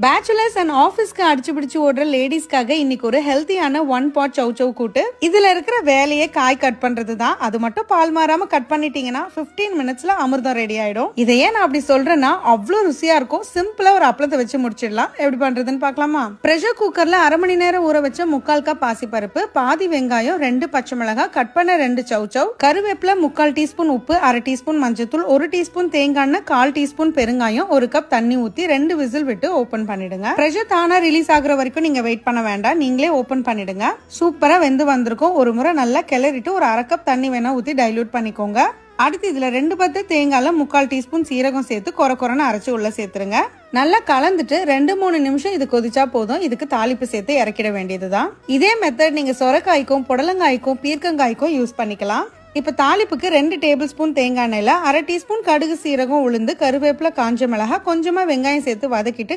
Bachelors and ஆஃபீஸ்க்கு அடிச்சு பிடிச்சு ஓடுற லேடிஸ்க்காக இன்னைக்கு ஒரு ஹெல்த்தியான 1 பாட் சௌ கூட்டு. இதுல இருக்கிற வேலையே காய் கட் பண்றது தான். அது மட்டும் பால் மாறாம கட் பண்ணிட்டீங்கன்னா 15 மினிட்ஸ்ல அமிர்தம் ரெடி ஆயிடும். இதையே நான் அப்படி சொல்றேன்னா அவ்வளவு ருசியா இருக்கும். சிம்பிளா ஒரு அப்பளத்தை வச்சு முடிச்சிடலாம். எப்படி பண்றதுன்னு பார்க்கலாமா? பிரஷர் குக்கர்ல 1/2 மணி நேரம் ஊற வச்ச 3/4 கப் பாசிப்பருப்பு, பாதி வெங்காயம், 2 பச்சை மிளகாய், கட் பண்ண 2 சௌ, கருவேப்பிலை, 3/4 டீஸ்பூன் உப்பு, 1/2 டீஸ்பூன் மஞ்சத்தூள், 1 டீஸ்பூன் தேங்காய் எண்ணெய், 1/4 டீஸ்பூன் பெருங்காயம், 1 கப் தண்ணி ஊத்தி 2 விசில் விட்டு ஓபன் பண்ணிடுங்க. பிரஷர் தானா ரிலீஸ் ஆகுற வரைக்கும் நீங்க வெயிட் பண்ண வேண்டாம். நீங்களே ஓபன் பண்ணிடுங்க. சூப்பரா வெந்து வந்திருக்கும். ஒரு முறை நல்லா கிளறிட்டு ஒரு 1/2 கப் தண்ணி வேணா ஊத்தி டைல்யூட் பண்ணிக்கோங்க. அடுத்து இதுல 2 பத்து தேங்காய்ல 3/4 டீஸ்பூன் சீரகம் சேர்த்து கொரன்னு அரைச்சு உள்ள சேர்த்துருங்க. நல்லா கலந்துட்டு 2-3 நிமிஷம் இது கொதிச்சா போதும். இதுக்கு தாளிப்பு சேர்த்து இறக்கிட வேண்டியதுதான். இதே மெத்தட் நீங்க சொரக்காய்க்கும், புடலங்காய்க்கும், பீர்க்கங்காய்க்கும் யூஸ் பண்ணிக்கலாம். இப்ப தாளிப்புக்கு 2 டேபிள் ஸ்பூன் தேங்காய் எண்ணெயில 1/2 டீஸ்பூன் கடுகு, சீரகம், உளுந்து, கருவேப்பிலை, காஞ்ச மிளகாய், கொஞ்சமா வெங்காயம் சேர்த்து வதக்கிட்டு